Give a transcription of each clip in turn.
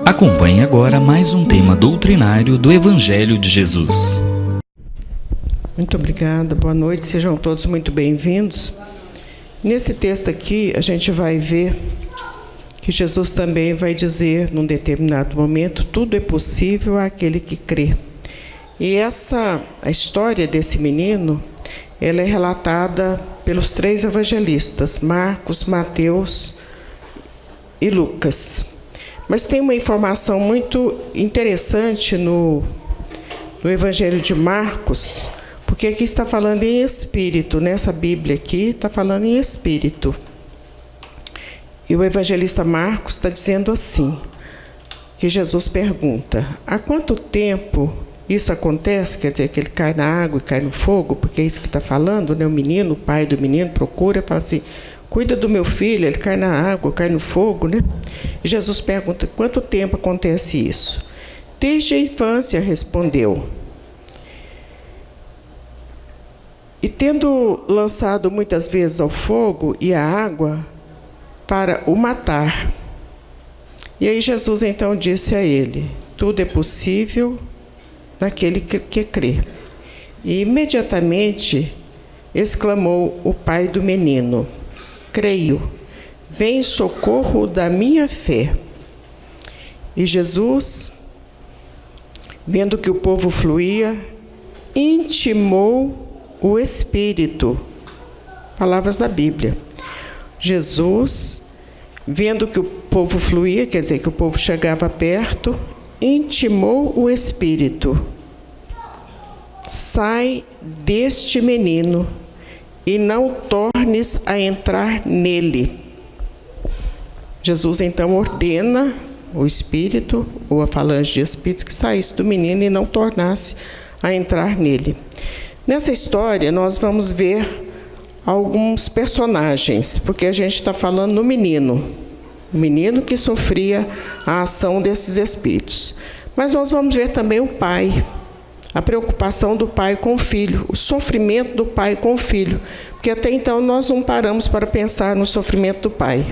Acompanhe agora mais um tema doutrinário do Evangelho de Jesus. Muito obrigada, boa noite, sejam todos muito bem-vindos. Nesse texto aqui, a gente vai ver que Jesus também vai dizer, num determinado momento, tudo é possível àquele que crê. E a história desse menino, ela é relatada pelos três evangelistas, Marcos, Mateus e Lucas. Mas tem uma informação muito interessante no Evangelho de Marcos, porque aqui está falando em espírito, nessa Bíblia aqui está falando em espírito. E o evangelista Marcos está dizendo assim, que Jesus pergunta, há quanto tempo isso acontece? Quer dizer, que ele cai na água e cai no fogo, porque é isso que está falando, né? O menino, o pai do menino procura, fala assim, cuida do meu filho, ele cai na água, cai no fogo, né? E Jesus pergunta, quanto tempo acontece isso? Desde a infância, respondeu. E tendo lançado muitas vezes ao fogo e à água para o matar. E aí Jesus então disse a ele, tudo é possível naquele que crê. E imediatamente exclamou o pai do menino, creio, vem em socorro da minha fé. E Jesus, vendo que o povo fluía, intimou o Espírito. Palavras da Bíblia. Jesus, vendo que o povo fluía, quer dizer, que o povo chegava perto, intimou o Espírito. Sai deste menino e não tornes a entrar nele. Jesus então ordena o Espírito, ou a falange de espíritos, que saísse do menino e não tornasse a entrar nele. Nessa história, nós vamos ver alguns personagens, porque a gente está falando no menino, o menino que sofria a ação desses espíritos. Mas nós vamos ver também o pai, a preocupação do pai com o filho, o sofrimento do pai com o filho, porque até então nós não paramos para pensar no sofrimento do pai.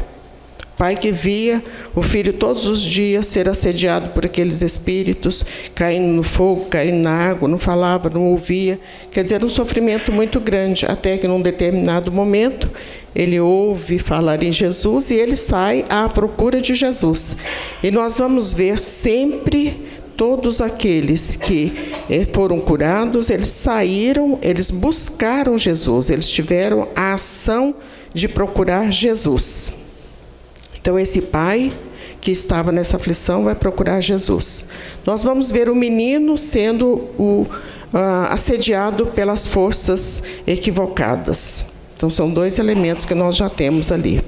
O pai que via o filho todos os dias ser assediado por aqueles espíritos, caindo no fogo, caindo na água, não falava, não ouvia. Quer dizer, um sofrimento muito grande, até que num determinado momento ele ouve falar em Jesus e ele sai à procura de Jesus. E nós vamos ver sempre todos aqueles que foram curados, eles saíram, eles buscaram Jesus, eles tiveram a ação de procurar Jesus. Então, esse pai que estava nessa aflição vai procurar Jesus. Nós vamos ver o menino sendo assediado pelas forças equivocadas. Então, são dois elementos que nós já temos ali.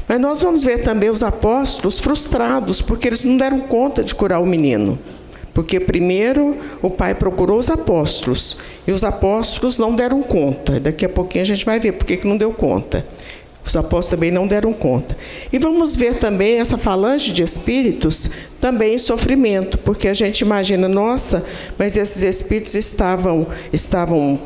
Mas nós vamos ver também os apóstolos frustrados, porque eles não deram conta de curar o menino. Porque primeiro o pai procurou os apóstolos, e os apóstolos não deram conta. Daqui a pouquinho a gente vai ver por que não deu conta. Os apóstolos também não deram conta. E vamos ver também essa falange de espíritos também em sofrimento, porque a gente imagina, nossa, mas esses espíritos estavam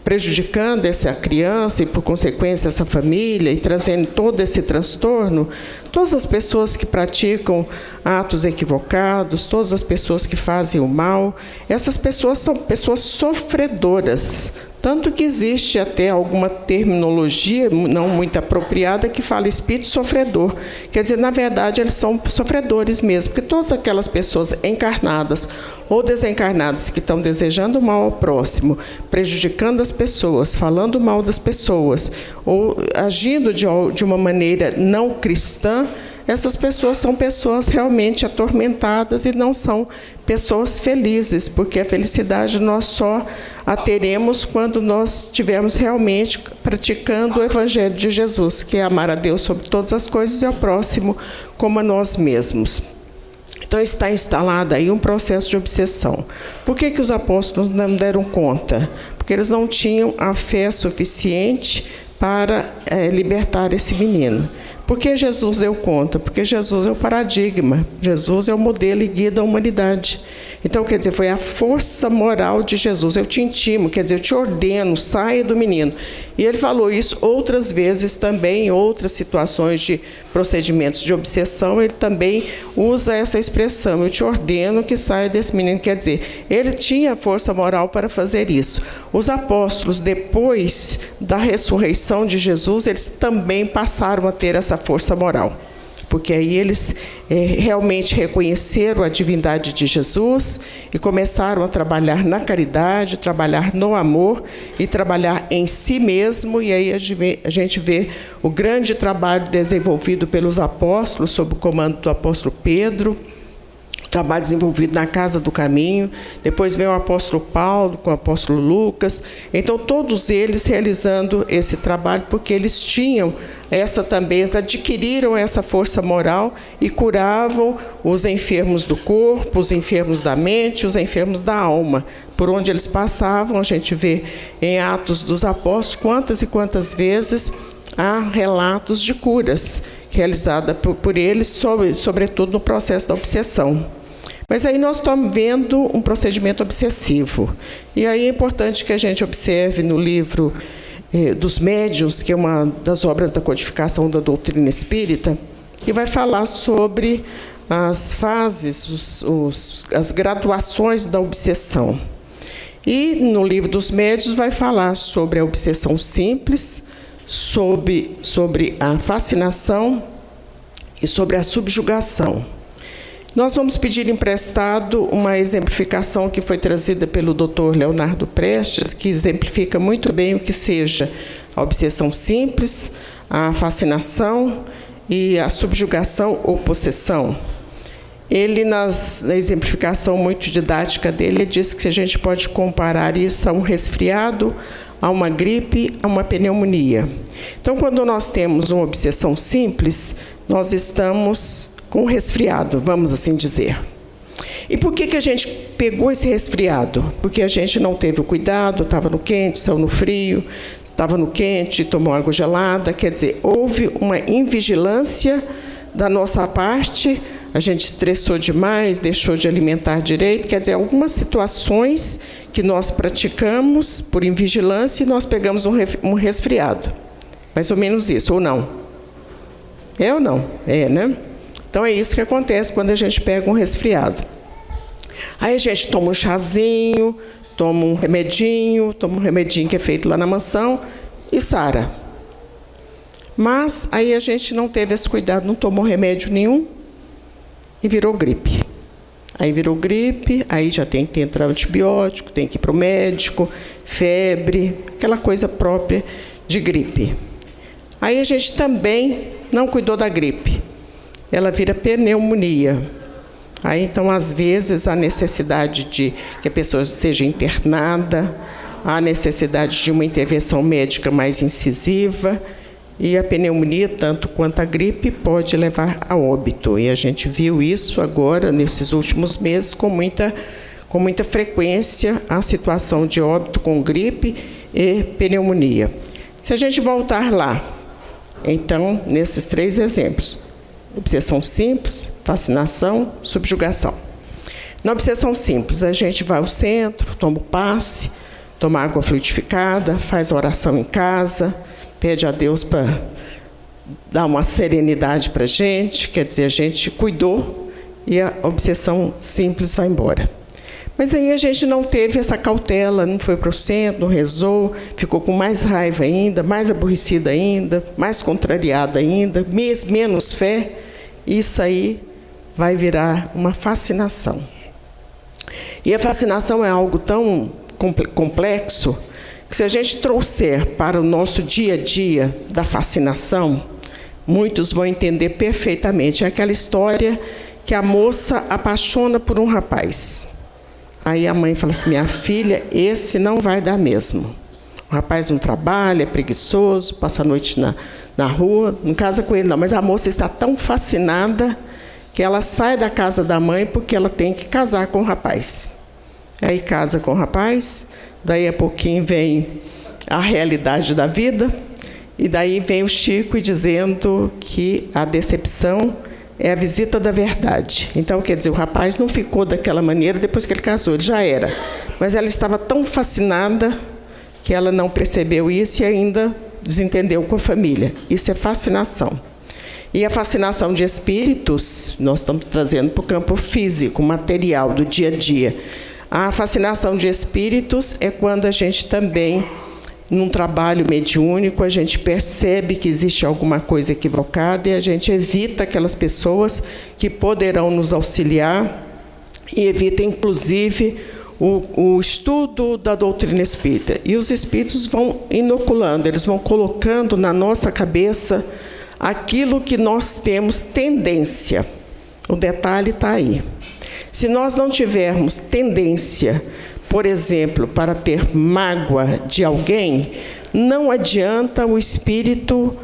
prejudicando essa criança e, por consequência, essa família e trazendo todo esse transtorno. Todas as pessoas que praticam atos equivocados, todas as pessoas que fazem o mal, essas pessoas são pessoas sofredoras. Tanto que existe até alguma terminologia não muito apropriada que fala espírito sofredor. Quer dizer, na verdade, eles são sofredores mesmo, porque todas aquelas pessoas encarnadas ou desencarnadas que estão desejando mal ao próximo, prejudicando as pessoas, falando mal das pessoas, ou agindo de uma maneira não cristã, essas pessoas são pessoas realmente atormentadas e não são pessoas felizes, porque a felicidade nós só a teremos quando nós estivermos realmente praticando o Evangelho de Jesus, que é amar a Deus sobre todas as coisas e ao próximo como a nós mesmos. Então está instalado aí um processo de obsessão. Por que os apóstolos não deram conta? Porque eles não tinham a fé suficiente para libertar esse menino. Por que Jesus deu conta? Porque Jesus é o paradigma, Jesus é o modelo e guia da humanidade. Então, quer dizer, foi a força moral de Jesus. Eu te intimo, quer dizer, eu te ordeno, saia do menino. E ele falou isso outras vezes também, em outras situações de procedimentos de obsessão, ele também usa essa expressão, eu te ordeno que saia desse menino. Quer dizer, ele tinha a força moral para fazer isso. Os apóstolos, depois da ressurreição de Jesus, eles também passaram a ter essa força moral. Porque aí eles realmente reconheceram a divindade de Jesus e começaram a trabalhar na caridade, trabalhar no amor e trabalhar em si mesmo. E aí a gente vê o grande trabalho desenvolvido pelos apóstolos, sob o comando do apóstolo Pedro, trabalho desenvolvido na Casa do Caminho. Depois vem o apóstolo Paulo com o apóstolo Lucas. Então, todos eles realizando esse trabalho, porque eles tinham eles adquiriram essa força moral e curavam os enfermos do corpo, os enfermos da mente, os enfermos da alma. Por onde eles passavam, a gente vê em Atos dos Apóstolos quantas e quantas vezes há relatos de curas realizadas por eles, sobretudo no processo da obsessão. Mas aí nós estamos vendo um procedimento obsessivo. E aí é importante que a gente observe no livro dos Médiuns, que é uma das obras da codificação da doutrina espírita, que vai falar sobre as fases, as graduações da obsessão. E no livro dos Médiuns vai falar sobre a obsessão simples, sobre a fascinação e sobre a subjugação. Nós vamos pedir emprestado uma exemplificação que foi trazida pelo Dr. Leonardo Prestes, que exemplifica muito bem o que seja a obsessão simples, a fascinação e a subjugação ou possessão. Ele, na exemplificação muito didática dele, diz que a gente pode comparar isso a um resfriado, a uma gripe, a uma pneumonia. Então, quando nós temos uma obsessão simples, nós estamos com um resfriado, vamos assim dizer. E por que a gente pegou esse resfriado? Porque a gente não teve o cuidado, estava no quente, saiu no frio, estava no quente, tomou água gelada. Quer dizer, houve uma invigilância da nossa parte, a gente estressou demais, deixou de alimentar direito. Quer dizer, algumas situações que nós praticamos por invigilância e nós pegamos um resfriado. Mais ou menos isso, ou não? É ou não? É, né? Então, é isso que acontece quando a gente pega um resfriado. Aí a gente toma um chazinho, toma um remedinho que é feito lá na mansão e sara. Mas aí a gente não teve esse cuidado, não tomou remédio nenhum e virou gripe. Aí virou gripe, aí já tem que entrar antibiótico, tem que ir para o médico, febre, aquela coisa própria de gripe. Aí a gente também não cuidou da gripe. Ela vira pneumonia. Aí, então, às vezes, há necessidade de que a pessoa seja internada, há necessidade de uma intervenção médica mais incisiva, e a pneumonia, tanto quanto a gripe, pode levar a óbito. E a gente viu isso agora, nesses últimos meses, com muita frequência, a situação de óbito com gripe e pneumonia. Se a gente voltar lá, então, nesses 3 exemplos, obsessão simples, fascinação, subjugação. Na obsessão simples, a gente vai ao centro, toma o passe, toma água fluidificada, faz oração em casa, pede a Deus para dar uma serenidade para a gente, quer dizer, a gente cuidou e a obsessão simples vai embora. Mas aí a gente não teve essa cautela, não foi para o centro, não rezou, ficou com mais raiva ainda, mais aborrecida ainda, mais contrariada ainda, menos fé. Isso aí vai virar uma fascinação. E a fascinação é algo tão complexo que, se a gente trouxer para o nosso dia a dia da fascinação, muitos vão entender perfeitamente. É aquela história que a moça apaixona por um rapaz. Aí a mãe fala assim: minha filha, esse não vai dar mesmo. O rapaz não trabalha, é preguiçoso, passa a noite na rua, não casa com ele não. Mas a moça está tão fascinada que ela sai da casa da mãe porque ela tem que casar com o rapaz. Aí casa com o rapaz, daí a pouquinho vem a realidade da vida, E daí vem o Chico dizendo que a decepção é a visita da verdade. Então, quer dizer, o rapaz não ficou daquela maneira depois que ele casou, ele já era. Mas ela estava tão fascinada que ela não percebeu isso e ainda desentendeu com a família. Isso é fascinação. E a fascinação de espíritos, nós estamos trazendo para o campo físico, material, do dia a dia. A fascinação de espíritos é quando a gente também, num trabalho mediúnico, a gente percebe que existe alguma coisa equivocada e a gente evita aquelas pessoas que poderão nos auxiliar e evita, inclusive, o estudo da doutrina espírita. E os espíritos vão inoculando, eles vão colocando na nossa cabeça aquilo que nós temos tendência. O detalhe está aí. Se nós não tivermos tendência, por exemplo, para ter mágoa de alguém, não adianta o espírito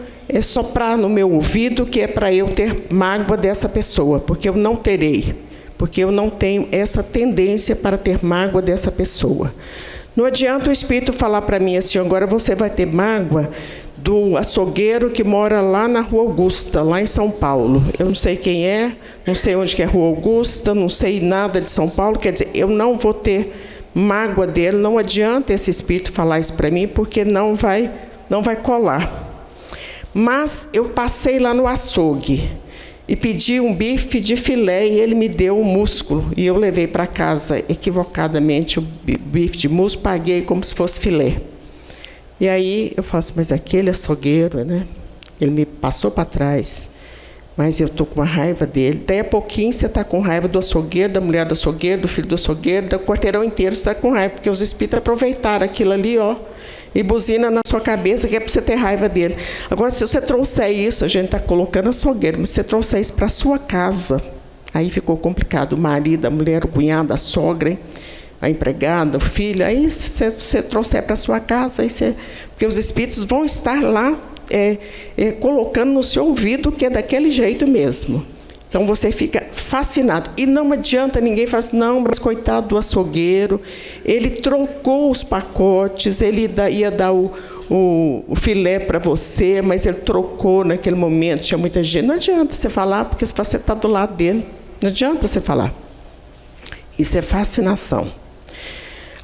soprar no meu ouvido que é para eu ter mágoa dessa pessoa, porque eu não terei, porque eu não tenho essa tendência para ter mágoa dessa pessoa. Não adianta o espírito falar para mim assim, agora você vai ter mágoa do açougueiro que mora lá na Rua Augusta, lá em São Paulo. Eu não sei quem é, não sei onde que é a Rua Augusta, não sei nada de São Paulo, quer dizer, eu não vou ter mágoa dele, não adianta esse espírito falar isso para mim, porque não vai colar. Mas eu passei lá no açougue e pedi um bife de filé e ele me deu um músculo, e eu levei para casa equivocadamente o bife de músculo, paguei como se fosse filé. E aí eu falo assim, mas aquele açougueiro, né? Ele me passou para trás, mas eu estou com uma raiva dele. Daí a pouquinho você está com raiva do açougueiro, da mulher do açougueiro, do filho do açougueiro, do quarteirão inteiro você está com raiva, porque os espíritos aproveitaram aquilo ali, ó, e buzina na sua cabeça que é para você ter raiva dele. Agora, se você trouxer isso, a gente está colocando açougueiro, mas se você trouxer isso para a sua casa, aí ficou complicado. O marido, a mulher, o cunhado, a sogra, hein? A empregada, o filho, aí se você trouxer para a sua casa, aí porque os espíritos vão estar lá colocando no seu ouvido que é daquele jeito mesmo. Então você fica fascinado. E não adianta ninguém falar assim, não, mas coitado do açougueiro, ele trocou os pacotes, ele ia dar o filé para você, mas ele trocou naquele momento, tinha muita gente. Não adianta você falar, porque você está do lado dele. Não adianta você falar. Isso é fascinação.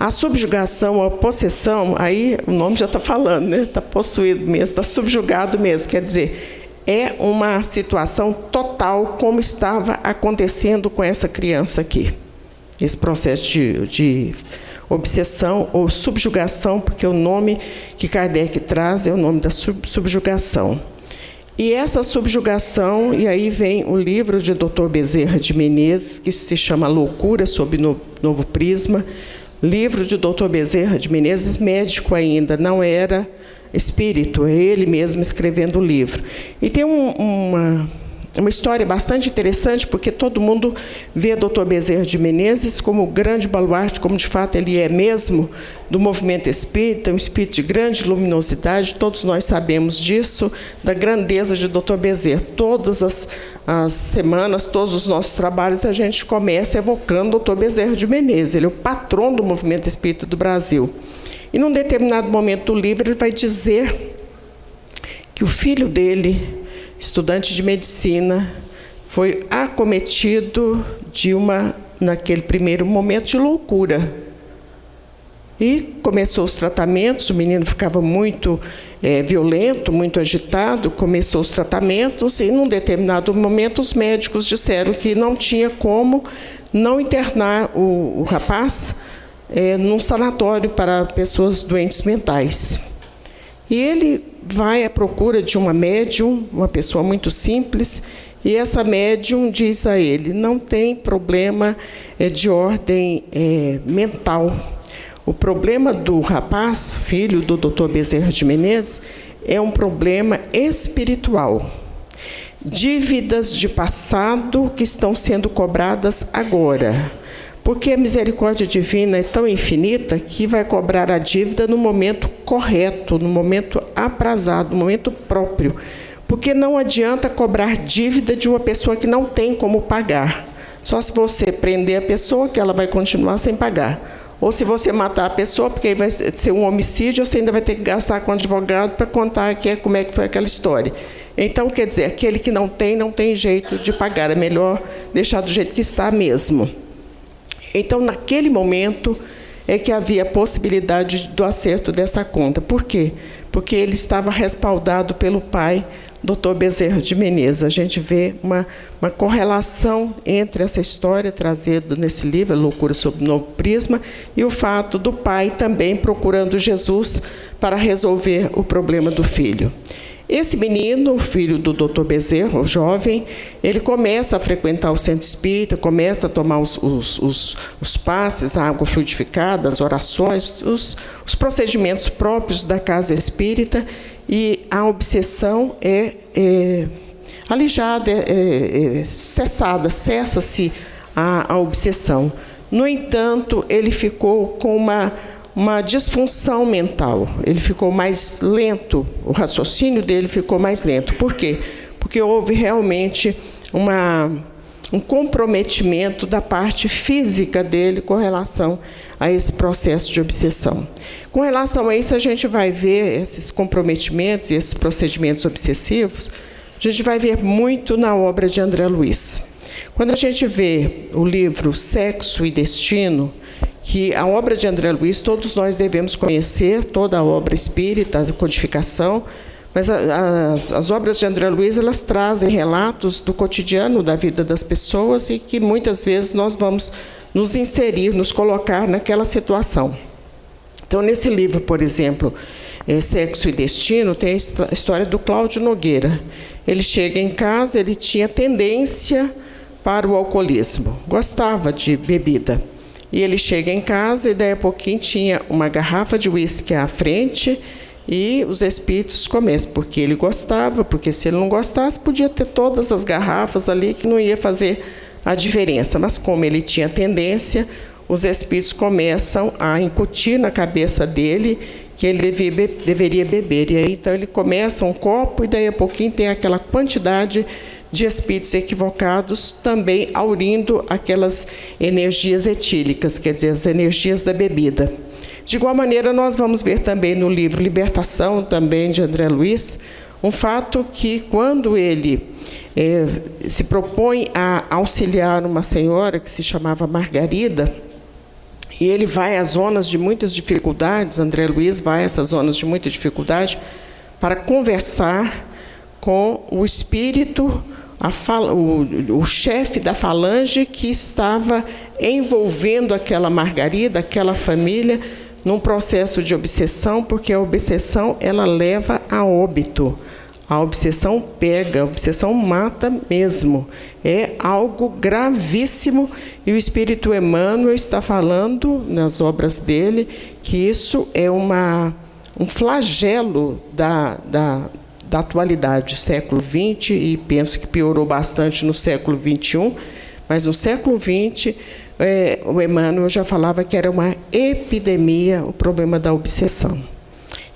A subjugação, a possessão, aí o nome já está falando, né? Está possuído mesmo, está subjugado mesmo. Quer dizer, é uma situação total como estava acontecendo com essa criança aqui. Esse processo de obsessão ou subjugação, porque o nome que Kardec traz é o nome da subjugação. E essa subjugação, e aí vem o livro de Dr. Bezerra de Menezes, que se chama Loucura sob Novo Prisma. Livro de Dr. Bezerra de Menezes, médico ainda, não era espírito, é ele mesmo escrevendo o livro. E tem uma história bastante interessante, porque todo mundo vê Dr. Bezerra de Menezes como o grande baluarte, como de fato ele é mesmo, do movimento espírita, um espírito de grande luminosidade. Todos nós sabemos disso, da grandeza de Dr. Bezerra. Todas as semanas, todos os nossos trabalhos, a gente começa evocando o Dr. Bezerra de Menezes. Ele é o patrono do movimento espírita do Brasil. E num determinado momento do livro, ele vai dizer que o filho dele, estudante de medicina, foi acometido naquele primeiro momento, de loucura. E começou os tratamentos, o menino ficava muito violento, muito agitado, começou os tratamentos e, num determinado momento, os médicos disseram que não tinha como não internar o rapaz num sanatório para pessoas doentes mentais. E ele vai à procura de uma médium, uma pessoa muito simples, e essa médium diz a ele, não tem problema de ordem mental. O problema do rapaz, filho do Dr. Bezerra de Menezes, é um problema espiritual. Dívidas de passado que estão sendo cobradas agora. Porque a misericórdia divina é tão infinita que vai cobrar a dívida no momento correto, no momento aprazado, no momento próprio. Porque não adianta cobrar dívida de uma pessoa que não tem como pagar. Só se você prender a pessoa que ela vai continuar sem pagar. ou se você matar a pessoa, porque aí vai ser um homicídio, você ainda vai ter que gastar com advogado para contar como é que foi aquela história. Então, quer dizer, aquele que não tem jeito de pagar, é melhor deixar do jeito que está mesmo. Então, naquele momento, é que havia a possibilidade do acerto dessa conta. Por quê? Porque ele estava respaldado pelo pai, Dr. Bezerra de Menezes. A gente vê uma correlação entre essa história trazida nesse livro, A Loucura sob Novo Prisma, e o fato do pai também procurando Jesus para resolver o problema do filho. Esse menino, o filho do Dr. Bezerra, o jovem, ele começa a frequentar o centro espírita, começa a tomar os passes, a água fluidificada, as orações, os procedimentos próprios da casa espírita, e a obsessão é alijada, cessada, cessa-se a obsessão. No entanto, ele ficou com uma disfunção mental, ele ficou mais lento, o raciocínio dele ficou mais lento. Por quê? Porque houve realmente um comprometimento da parte física dele com relação a esse processo de obsessão. Com relação a isso, a gente vai ver esses comprometimentos e esses procedimentos obsessivos, a gente vai ver muito na obra de André Luiz. Quando a gente vê o livro Sexo e Destino, que a obra de André Luiz, todos nós devemos conhecer, toda a obra espírita, a codificação, mas as obras de André Luiz, elas trazem relatos do cotidiano da vida das pessoas e que muitas vezes nós vamos nos inserir, nos colocar naquela situação. Então, nesse livro, por exemplo, Sexo e Destino, tem a história do Cláudio Nogueira. Ele chega em casa, ele tinha tendência para o alcoolismo, gostava de bebida. E ele chega em casa e daí a pouquinho tinha uma garrafa de uísque à frente e os espíritos começam, porque ele gostava, porque se ele não gostasse, podia ter todas as garrafas ali que não ia fazer a diferença. Mas como ele tinha tendência, os espíritos começam a incutir na cabeça dele que ele deveria beber. E aí então ele começa um copo e daí a pouquinho tem aquela quantidade de espíritos equivocados também aurindo aquelas energias etílicas, quer dizer, as energias da bebida. De igual maneira, nós vamos ver também no livro Libertação, também de André Luiz, um fato que quando ele se propõe a auxiliar uma senhora que se chamava Margarida, e ele vai às zonas de muitas dificuldades, André Luiz vai a essas zonas de muita dificuldade, para conversar com o espírito, o chefe da falange que estava envolvendo aquela Margarida, aquela família, num processo de obsessão, porque a obsessão ela leva a óbito. A obsessão pega, a obsessão mata mesmo. É algo gravíssimo e o Espírito Emmanuel está falando nas obras dele que isso é um flagelo da atualidade, século XX, e penso que piorou bastante no século XXI, mas no século XX, o Emmanuel já falava que era uma epidemia o problema da obsessão.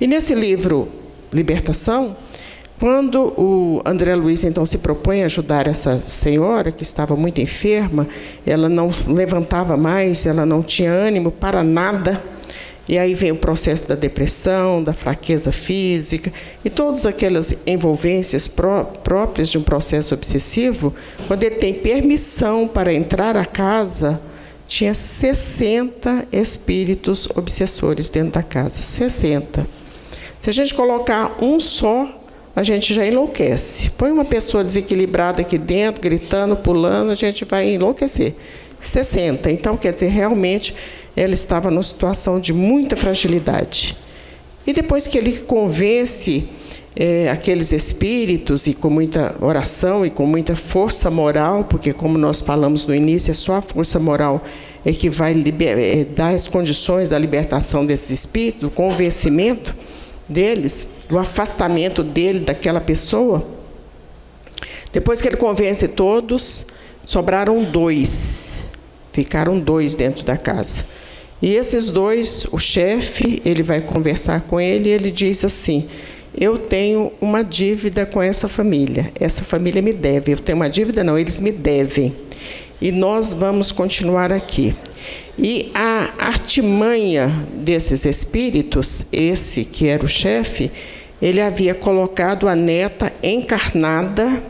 E nesse livro, Libertação, quando o André Luiz, então, se propõe a ajudar essa senhora, que estava muito enferma, ela não levantava mais, ela não tinha ânimo para nada, e aí vem o processo da depressão, da fraqueza física, e todas aquelas envolvências próprias de um processo obsessivo. Quando ele tem permissão para entrar à casa, tinha 60 espíritos obsessores dentro da casa, 60. Se a gente colocar um só, a gente já enlouquece. Põe uma pessoa desequilibrada aqui dentro, gritando, pulando, a gente vai enlouquecer. 60. Então, quer dizer, realmente, ela estava numa situação de muita fragilidade. E depois que ele convence aqueles espíritos, e com muita oração e com muita força moral, porque, como nós falamos no início, é só a força moral que vai dar as condições da libertação desses espíritos, o convencimento deles, o afastamento dele daquela pessoa. Depois que ele convence todos, sobraram 2. Ficaram 2 dentro da casa. E esses 2, o chefe, ele vai conversar com ele e ele diz assim: eu tenho uma dívida com essa família me deve. Eu tenho uma dívida? Não, eles me devem. e nós vamos continuar aqui. E a artimanha desses espíritos, esse que era o chefe, ele havia colocado a neta encarnada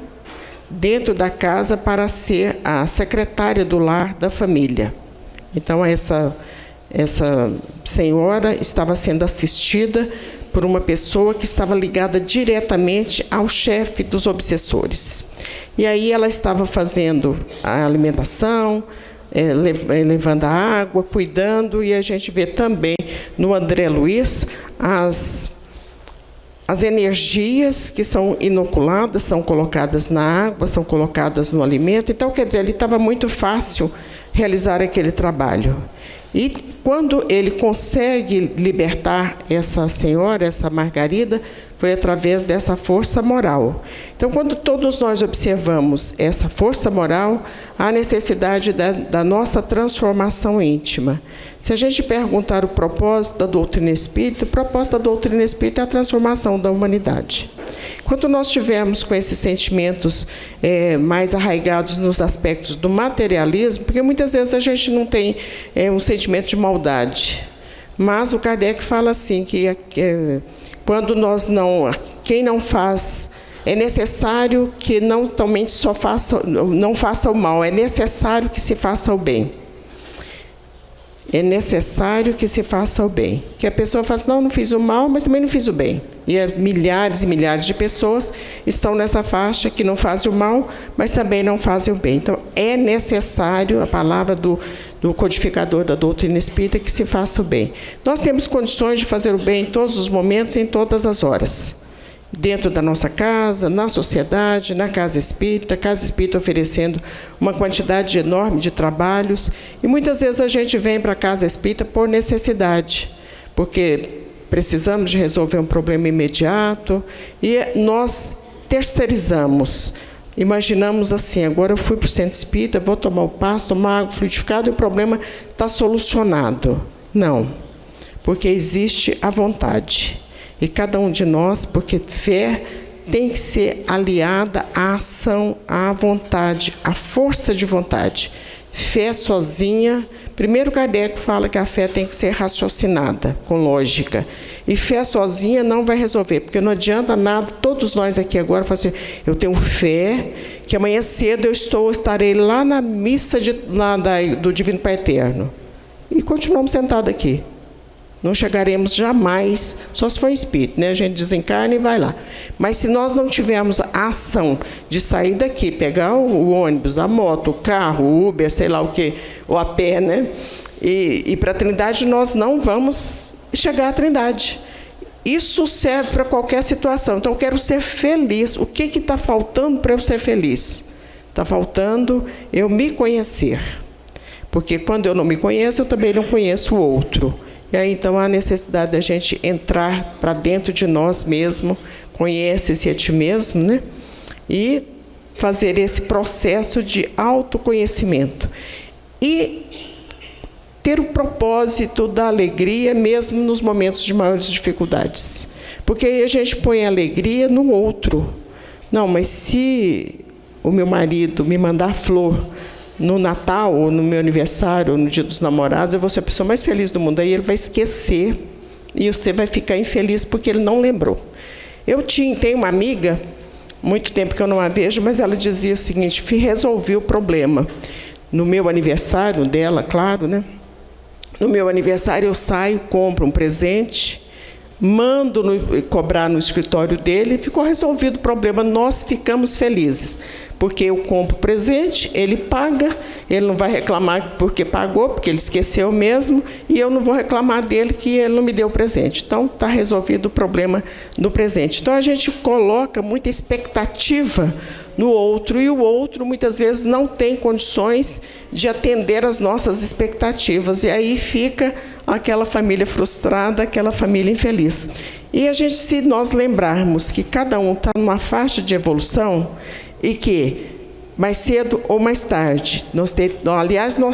dentro da casa para ser a secretária do lar da família. Então, essa senhora estava sendo assistida por uma pessoa que estava ligada diretamente ao chefe dos obsessores. E aí ela estava fazendo a alimentação, levando a água, cuidando, e a gente vê também no André Luiz as energias que são inoculadas, são colocadas na água, são colocadas no alimento. Então, quer dizer, ali estava muito fácil realizar aquele trabalho. E quando ele consegue libertar essa senhora, essa Margarida, foi através dessa força moral. Então, quando todos nós observamos essa força moral, há necessidade da nossa transformação íntima. Se a gente perguntar o propósito da doutrina espírita, o propósito da doutrina espírita é a transformação da humanidade. Quando nós tivermos com esses sentimentos mais arraigados nos aspectos do materialismo, porque muitas vezes a gente não tem um sentimento de maldade, mas o Kardec fala assim, que quando quem não faz, é necessário que não faça o mal, é necessário que se faça o bem. É necessário que se faça o bem. Que a pessoa fala, não fiz o mal, mas também não fiz o bem. E milhares e milhares de pessoas estão nessa faixa que não fazem o mal, mas também não fazem o bem. Então, é necessário, a palavra do codificador da doutrina espírita, que se faça o bem. Nós temos condições de fazer o bem em todos os momentos, em todas as horas. Dentro da nossa casa, na sociedade, na casa espírita oferecendo uma quantidade enorme de trabalhos. E muitas vezes a gente vem para a casa espírita por necessidade, porque precisamos de resolver um problema imediato, e nós terceirizamos. Imaginamos assim, agora eu fui para o centro espírita, vou tomar o passe, tomar água fluidificada e o problema está solucionado. Não, porque existe a vontade. E cada um de nós, porque fé tem que ser aliada à ação, à vontade, à força de vontade. Fé sozinha, primeiro Kardec fala que a fé tem que ser raciocinada, com lógica. E fé sozinha não vai resolver, porque não adianta nada, todos nós aqui agora falam assim, eu tenho fé que amanhã cedo eu estarei lá na missa do Divino Pai Eterno. E continuamos sentados aqui. Não chegaremos jamais, só se for espírito, né? A gente desencarna e vai lá. Mas se nós não tivermos a ação de sair daqui, pegar o ônibus, a moto, o carro, o Uber, sei lá o quê, ou a pé, né? E para a Trindade, nós não vamos chegar à Trindade. Isso serve para qualquer situação. Então, eu quero ser feliz. O que está faltando para eu ser feliz? Está faltando eu me conhecer. Porque quando eu não me conheço, eu também não conheço o outro. E aí, então, há necessidade da gente entrar para dentro de nós mesmos, conhece-se a ti mesmo, né? E fazer esse processo de autoconhecimento. E ter o propósito da alegria mesmo nos momentos de maiores dificuldades. Porque aí a gente põe a alegria no outro. Não, mas se o meu marido me mandar flor no Natal, ou no meu aniversário, ou no Dia dos Namorados, eu vou ser a pessoa mais feliz do mundo. Aí ele vai esquecer e você vai ficar infeliz porque ele não lembrou. Eu tenho uma amiga, muito tempo que eu não a vejo, mas ela dizia o seguinte, resolvi o problema. No meu aniversário dela, claro, né? No meu aniversário eu saio, compro um presente, mando cobrar no escritório dele e ficou resolvido o problema. Nós ficamos felizes. Porque eu compro presente, ele paga, ele não vai reclamar porque pagou, porque ele esqueceu mesmo, e eu não vou reclamar dele que ele não me deu o presente. Então, está resolvido o problema no presente. Então, a gente coloca muita expectativa no outro, e o outro, muitas vezes, não tem condições de atender às nossas expectativas. E aí fica aquela família frustrada, aquela família infeliz. E a gente, se nós lembrarmos que cada um está numa faixa de evolução, e que, mais cedo ou mais tarde, nós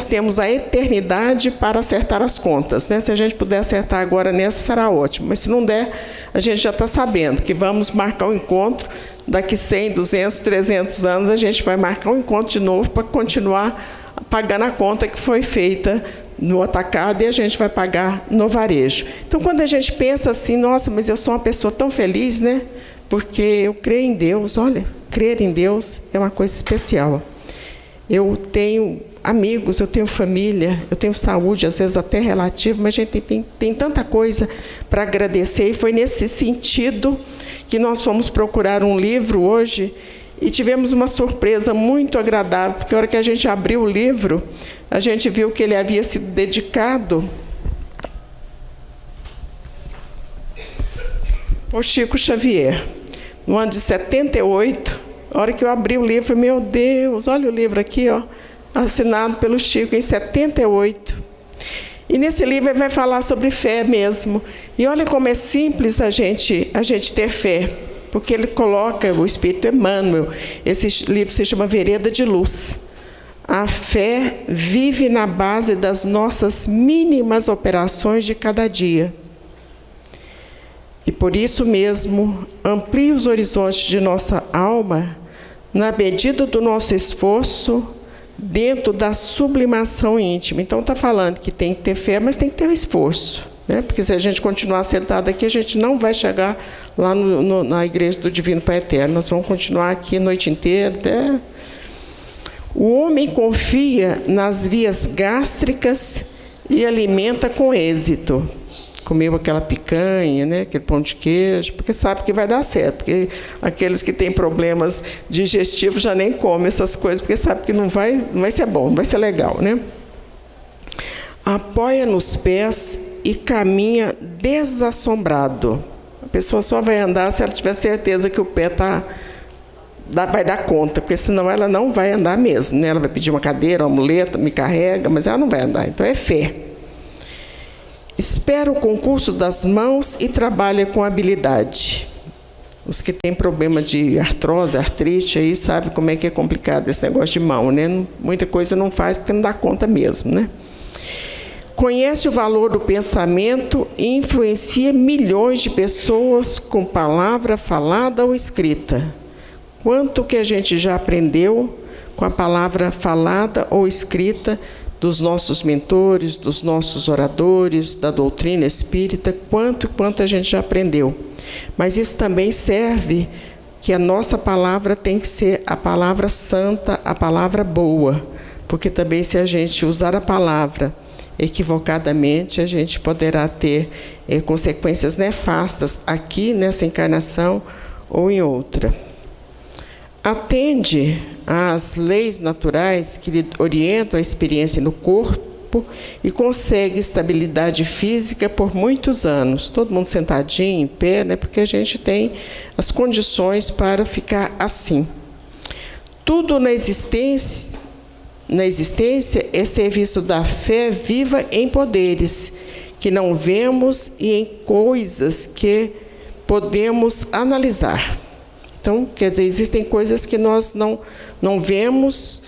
temos a eternidade para acertar as contas, né? Se a gente puder acertar agora nessa, será ótimo. Mas se não der, a gente já está sabendo que vamos marcar um encontro, daqui 100, 200, 300 anos, a gente vai marcar um encontro de novo para continuar pagando a conta que foi feita no atacado e a gente vai pagar no varejo. Então, quando a gente pensa assim, nossa, mas eu sou uma pessoa tão feliz, né? Porque eu creio em Deus. Olha, crer em Deus é uma coisa especial. Eu tenho amigos, eu tenho família, eu tenho saúde, às vezes até relativa, mas a gente tem tanta coisa para agradecer. E foi nesse sentido que nós fomos procurar um livro hoje e tivemos uma surpresa muito agradável, porque a hora que a gente abriu o livro, a gente viu que ele havia sido dedicado por Chico Xavier, no ano de 78. A hora que eu abri o livro, meu Deus, olha o livro aqui, ó, assinado pelo Chico em 78. E nesse livro ele vai falar sobre fé mesmo. E olha como é simples a gente ter fé, porque ele coloca o Espírito Emmanuel. Esse livro se chama Vereda de Luz. A fé vive na base das nossas mínimas operações de cada dia. E por isso mesmo, amplie os horizontes de nossa alma na medida do nosso esforço dentro da sublimação íntima. Então, está falando que tem que ter fé, mas tem que ter um esforço, né? Porque se a gente continuar sentado aqui, a gente não vai chegar lá na Igreja do Divino Pai Eterno. Nós vamos continuar aqui a noite inteira até... O homem confia nas vias gástricas e alimenta com êxito. Comeu aquela picanha, né, aquele pão de queijo, porque sabe que vai dar certo. Porque aqueles que têm problemas digestivos já nem comem essas coisas, porque sabe que não vai ser bom, não vai ser legal, né? Apoia nos pés e caminha desassombrado. A pessoa só vai andar se ela tiver certeza que o pé vai dar conta, porque senão ela não vai andar mesmo, né? Ela vai pedir uma cadeira, uma muleta, me carrega, mas ela não vai andar. Então é fé. Espera o concurso das mãos e trabalha com habilidade. Os que têm problema de artrose, artrite, aí sabem como é que é complicado esse negócio de mão, né? Muita coisa não faz porque não dá conta mesmo, né? Conhece o valor do pensamento e influencia milhões de pessoas com palavra falada ou escrita. Quanto que a gente já aprendeu com a palavra falada ou escrita dos nossos mentores, dos nossos oradores, da doutrina espírita, quanto a gente já aprendeu. Mas isso também serve que a nossa palavra tem que ser a palavra santa, a palavra boa, porque também se a gente usar a palavra equivocadamente, a gente poderá ter consequências nefastas aqui nessa encarnação ou em outra. Atende às leis naturais que lhe orientam a experiência no corpo e consegue estabilidade física por muitos anos. Todo mundo sentadinho, em pé, né? Porque a gente tem as condições para ficar assim. Tudo na existência é serviço da fé viva em poderes que não vemos e em coisas que podemos analisar. Então, quer dizer, existem coisas que nós não vemos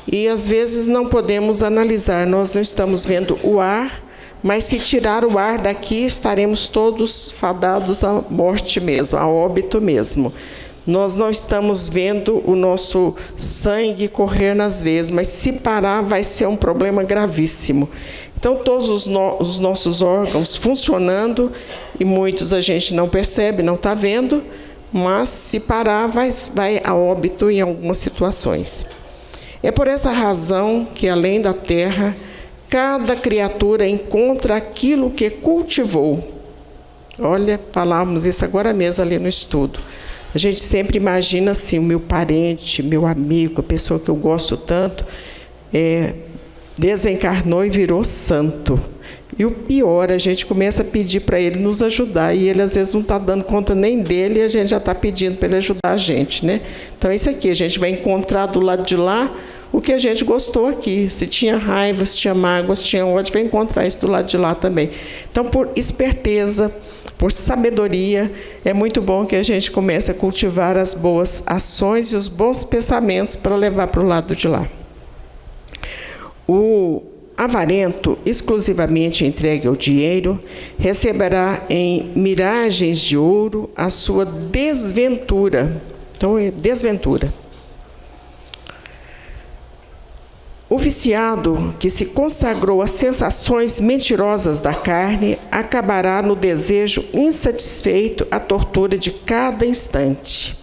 e, às vezes, não podemos analisar. Nós não estamos vendo o ar, mas se tirar o ar daqui, estaremos todos fadados à morte mesmo, a óbito mesmo. Nós não estamos vendo o nosso sangue correr nas veias, mas se parar vai ser um problema gravíssimo. Então, todos os nossos órgãos funcionando, e muitos a gente não percebe, não está vendo, mas se parar vai a óbito em algumas situações. É por essa razão que, além da terra, cada criatura encontra aquilo que cultivou. Olha, falávamos isso agora mesmo ali no estudo. A gente sempre imagina assim, o meu parente, meu amigo, a pessoa que eu gosto tanto, desencarnou e virou santo. E o pior, a gente começa a pedir para ele nos ajudar, e ele às vezes não está dando conta nem dele, e a gente já está pedindo para ele ajudar a gente, né? Então é isso aqui, a gente vai encontrar do lado de lá o que a gente gostou aqui. Se tinha raiva, se tinha mágoa, se tinha ódio, vai encontrar isso do lado de lá também. Então, por esperteza, por sabedoria, é muito bom que a gente comece a cultivar as boas ações e os bons pensamentos para levar para o lado de lá. O avarento, exclusivamente entregue ao dinheiro, receberá em miragens de ouro a sua desventura. Então, é desventura. O viciado que se consagrou às sensações mentirosas da carne acabará no desejo insatisfeito à tortura de cada instante.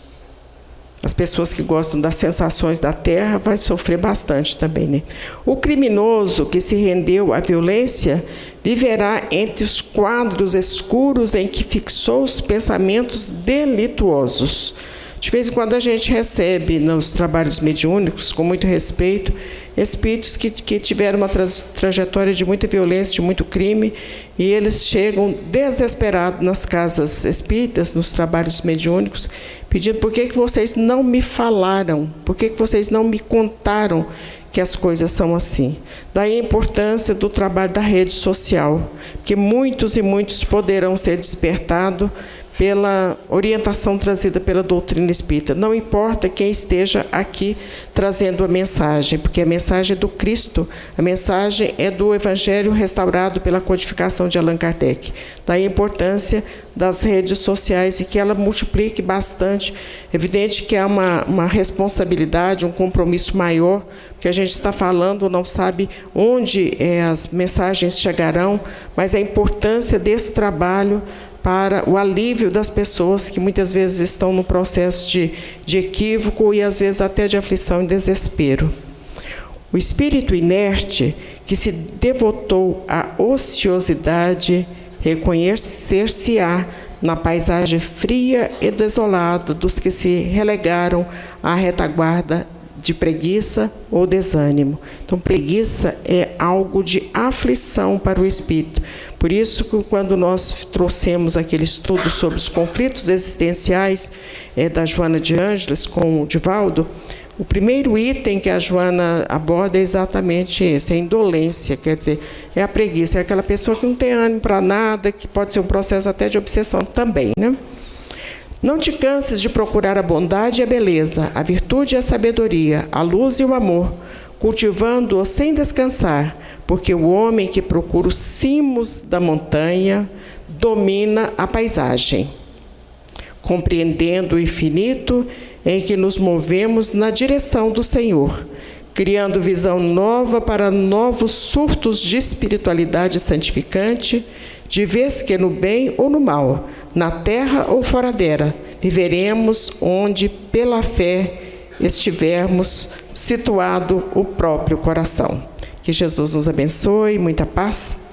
As pessoas que gostam das sensações da terra vão sofrer bastante também, né? O criminoso que se rendeu à violência viverá entre os quadros escuros em que fixou os pensamentos delituosos. De vez em quando a gente recebe nos trabalhos mediúnicos, com muito respeito, espíritos que tiveram uma trajetória de muita violência, de muito crime, e eles chegam desesperados nas casas espíritas, nos trabalhos mediúnicos, pedindo: por que vocês não me falaram? Por que vocês não me contaram que as coisas são assim? Daí a importância do trabalho da rede social, que muitos e muitos poderão ser despertados pela orientação trazida pela doutrina espírita. Não importa quem esteja aqui trazendo a mensagem, porque a mensagem é do Cristo, a mensagem é do Evangelho restaurado pela codificação de Allan Kardec. Daí a importância das redes sociais e que ela multiplique bastante. É evidente que há uma responsabilidade, um compromisso maior, porque a gente está falando, não sabe onde as mensagens chegarão, mas a importância desse trabalho para o alívio das pessoas que muitas vezes estão no processo de equívoco e às vezes até de aflição e desespero. O espírito inerte que se devotou à ociosidade reconhecer-se-á na paisagem fria e desolada dos que se relegaram à retaguarda de preguiça ou desânimo. Então, preguiça é algo de aflição para o espírito. Por isso que quando nós trouxemos aquele estudo sobre os conflitos existenciais da Joana de Ângeles com o Divaldo, o primeiro item que a Joana aborda é exatamente esse, a indolência, quer dizer, é a preguiça, é aquela pessoa que não tem ânimo para nada, que pode ser um processo até de obsessão também, né? Não te canses de procurar a bondade e a beleza, a virtude e a sabedoria, a luz e o amor, cultivando-os sem descansar, porque o homem que procura os cimos da montanha domina a paisagem, compreendendo o infinito em que nos movemos na direção do Senhor, criando visão nova para novos surtos de espiritualidade santificante, de vez que no bem ou no mal, na terra ou fora dela, viveremos onde pela fé estivermos situado o próprio coração. Que Jesus nos abençoe, muita paz.